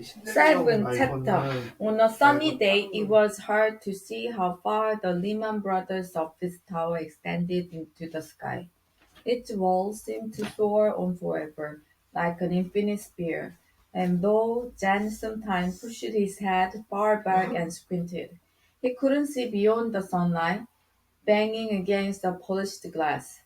7. Chapter. On a sunny day, it was hard to see how far the Lehman Brothers office tower extended into the sky. Its walls seemed to soar on forever, like an infinite spear, and though Jan sometimes pushed his head far back and squinted, he couldn't see beyond the sunlight, banging against the polished glass.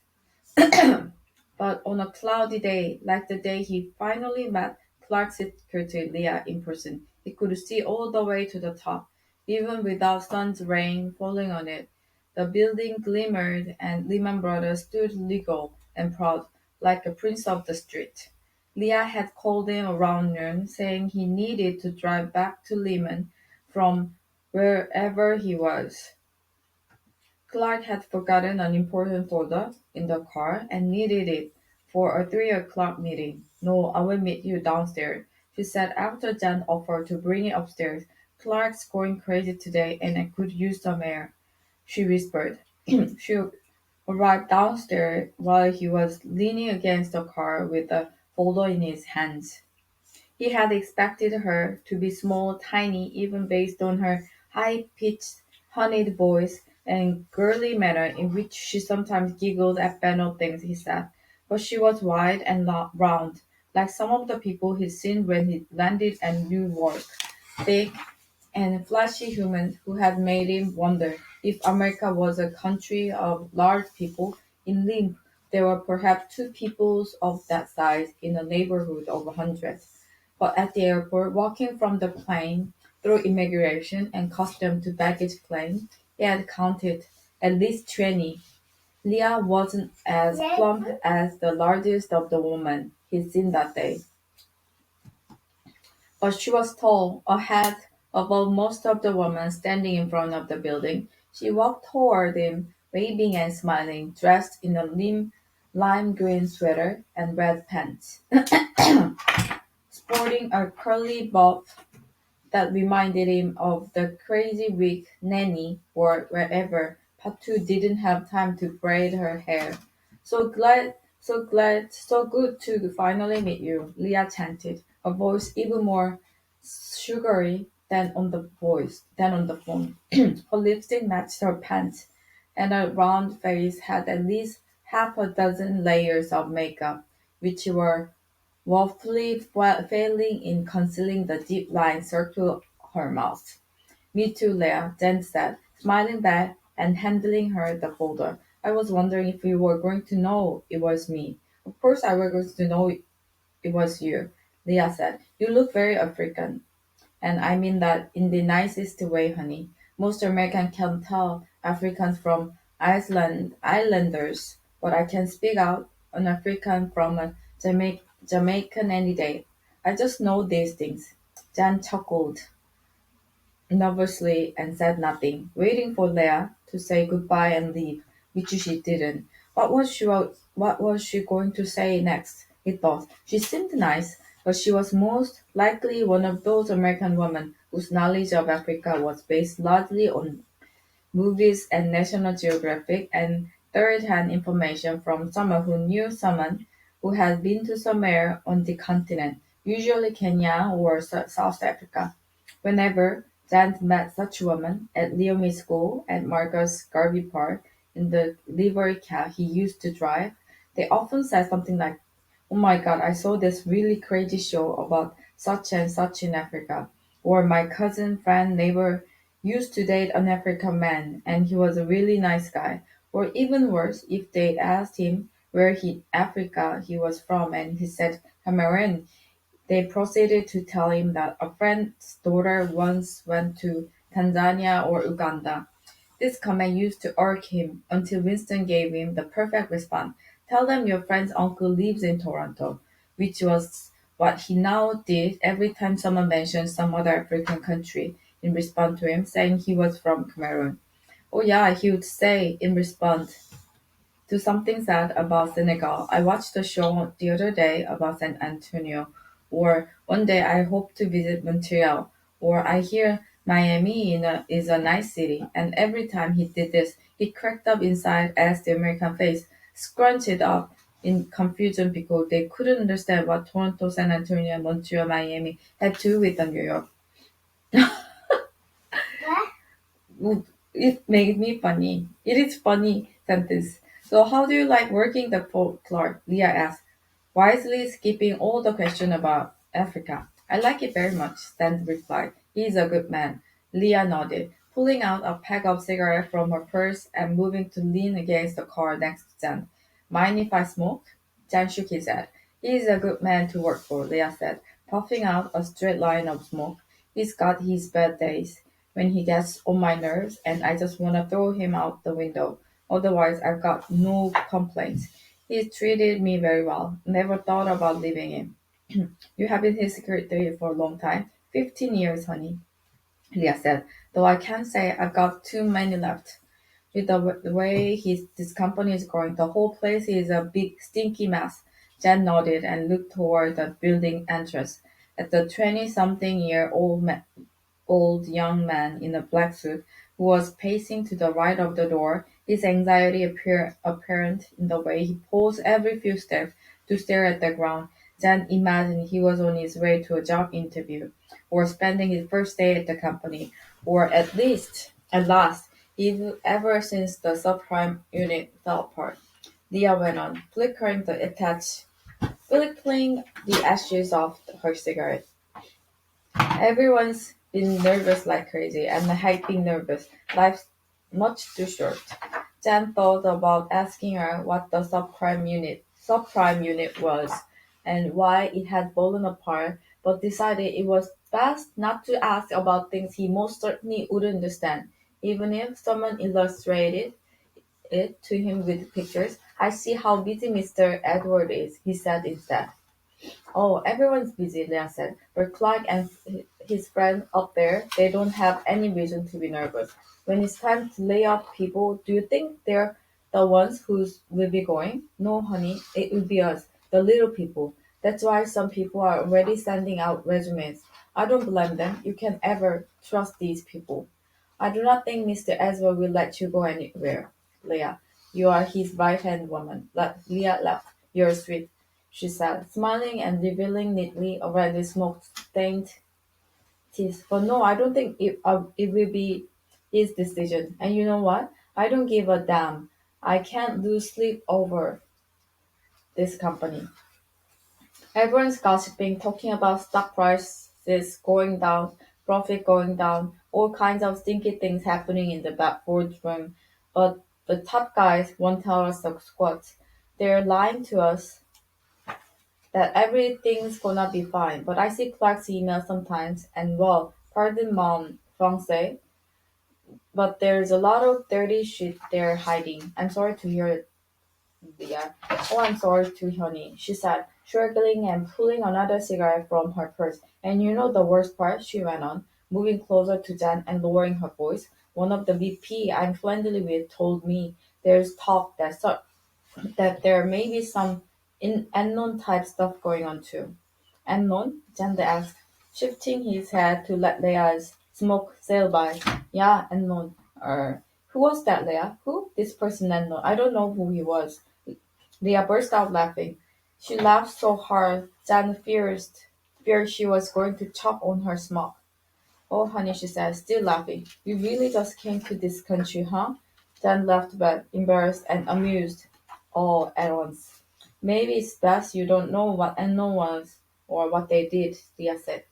But on a cloudy day, like the day he finally met Clark's secretary Leah in person, he could see all the way to the top, even without sun's rain falling on it. The building glimmered, and Lehman Brothers stood legal and proud, like a prince of the street. Leah had called him around noon, saying he needed to drive back to Lehman from wherever he was. Clark had forgotten an important folder in the car and needed it for a 3 o'clock meeting. No, I will meet you downstairs, she said after Jan offered to bring it upstairs. Clark's going crazy today and I could use some air, she whispered. She arrived downstairs while he was leaning against the car with the folder in his hands. He had expected her to be small, tiny, even based on her high-pitched, honeyed voice and girly manner in which she sometimes giggled at banal things he said. But she was wide and round, like some of the people he'd seen when he landed at New York, big and flashy humans who had made him wonder if America was a country of large people. In limp, there were perhaps two peoples of that size in a neighborhood of 100. But at the airport, walking from the plane through immigration and custom to baggage claim, he had counted at least 20. Leah wasn't as plump as the largest of the women he'd seen that day, but she was tall, a head above most of the women standing in front of the building. She walked toward him, waving and smiling, dressed in a lime green sweater and red pants, sporting a curly bob that reminded him of the crazy wig Nanny wore wherever Patu didn't have time to braid her hair. So good to finally meet you, Leah chanted, a voice even more sugary than on the phone. Her lipstick matched her pants, and her round face had at least half a dozen layers of makeup, which were woefully failing in concealing the deep lines circling her mouth. Me too, Leah, Jen said, smiling back and handing her the folder. I was wondering if you were going to know it was me. Of course I was going to know it was you, Leah said. You look very African. And I mean that in the nicest way, honey. Most Americans can tell Africans from Islanders, but I can speak out an African from a Jamaican any day. I just know these things. Jan chuckled nervously and said nothing, waiting for Leah to say goodbye and leave, which she didn't. What was she going to say next? He thought. She seemed nice, but she was most likely one of those American women whose knowledge of Africa was based largely on movies and National Geographic and third-hand information from someone who knew someone who had been to somewhere on the continent, usually Kenya or South Africa. Whenever Jan met such women at Leomi's school, at Marcus Garvey Park, in the livery cab he used to drive, they often said something like, "Oh my God, I saw this really crazy show about such and such in Africa," or "My cousin, friend, neighbor used to date an African man and he was a really nice guy," or even worse, if they asked him where he Africa he was from and he said Cameroon, they proceeded to tell him that a friend's daughter once went to Tanzania or Uganda. This comment used to irk him until Winston gave him the perfect response. Tell them your friend's uncle lives in Toronto, which was what he now did every time someone mentioned some other African country in response to him saying he was from Cameroon. Oh yeah, he would say in response to something said about Senegal. I watched a show the other day about San Antonio. Or one day I hope to visit Montreal. Or I hear Miami is a nice city. And every time he did this, he cracked up inside as the American face scrunched up in confusion because they couldn't understand what Toronto, San Antonio, Montreal, Miami had to do with the New York. It made me funny. It is funny sentence. So how do you like working the Clark? Leah asked, wisely skipping all the question about Africa. I like it very much, Stan replied. He is a good man. Leah nodded, pulling out a pack of cigarettes from her purse and moving to lean against the car next to Jan. Mind if I smoke? Jan shook his head. He is a good man to work for, Leah said, puffing out a straight line of smoke. He's got his bad days when he gets on my nerves and I just want to throw him out the window. Otherwise, I've got no complaints. He's treated me very well. Never thought about leaving him. You have been his secretary for a long time. 15 years, honey, Leah said. Though I can't say I've got too many left. With the way this company is growing, the whole place is a big stinky mess. Jen nodded and looked toward the building entrance. At the 20-something-year-old young man in a black suit who was pacing to the right of the door, his anxiety apparent in the way he paused every few steps to stare at the ground. Jan imagined he was on his way to a job interview, or spending his first day at the company, or at last, ever since the subprime unit fell apart. Leah went on, flickering the ashes off her cigarette. Everyone's been nervous like crazy, and I hate being nervous. Life's much too short. Jan thought about asking her what the subprime unit was and why it had fallen apart, but decided it was best not to ask about things he most certainly wouldn't understand, even if someone illustrated it to him with pictures. I see how busy Mr. Edward is, he said instead. Oh, everyone's busy, Leah said. But Clark and his friend up there, they don't have any reason to be nervous. When it's time to lay off people, do you think they're the ones who will be going? No, honey, it will be us, the little people. That's why some people are already sending out resumes. I don't blame them. You can ever trust these people. I do not think Mr. Ezra will let you go anywhere, Leah. You are his right-hand woman. Leah laughed. You're sweet, she said, smiling and revealing neatly already smoke-stained teeth. But no, I don't think it will be his decision. And you know what? I don't give a damn. I can't lose sleep over this company. Everyone's gossiping, talking about stock prices going down, profit going down, all kinds of stinky things happening in the back boardroom. But the top guys won't tell us a squat. They're lying to us that everything's gonna be fine. But I see Clark's email sometimes, and well, pardon mon français, but there's a lot of dirty shit they're hiding. I'm sorry to hear it, Leah. Oh, I'm sorry too, honey, she said, struggling and pulling another cigarette from her purse. And you know the worst part, she went on, moving closer to Jan and lowering her voice. One of the VP I'm friendly with told me there's talk that there may be some unknown type stuff going on too. Unknown? Janda asked, shifting his head to let Leah's smoke sail by. Yeah, unknown. Who was that, Leah? Who? This person unknown. I don't know who he was. Leah burst out laughing. She laughed so hard, Jan feared she was going to choke on her smoke. Oh, honey, she said, still laughing. You really just came to this country, huh? Jan laughed back, embarrassed and amused all at once. Maybe it's best you don't know what unknown was or what they did, Leah said.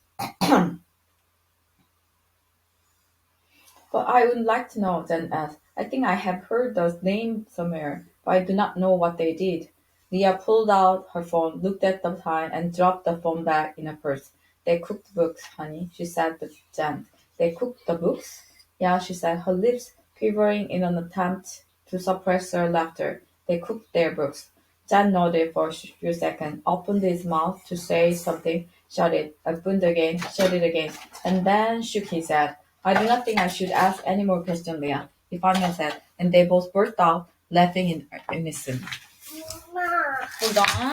But I would like to know, Jen asked. I think I have heard those names somewhere, but I do not know what they did. Leah pulled out her phone, looked at the time, and dropped the phone back in her purse. They cooked books, honey, she said to Jen. They cooked the books? Yeah, she said, her lips quivering in an attempt to suppress her laughter. They cooked their books. Jan nodded for a few seconds, opened his mouth to say something, shut it, opened again, shut it again, and then shook his head. I do not think I should ask any more questions, Leah, he finally said, and they both burst out laughing in unison. Hold on.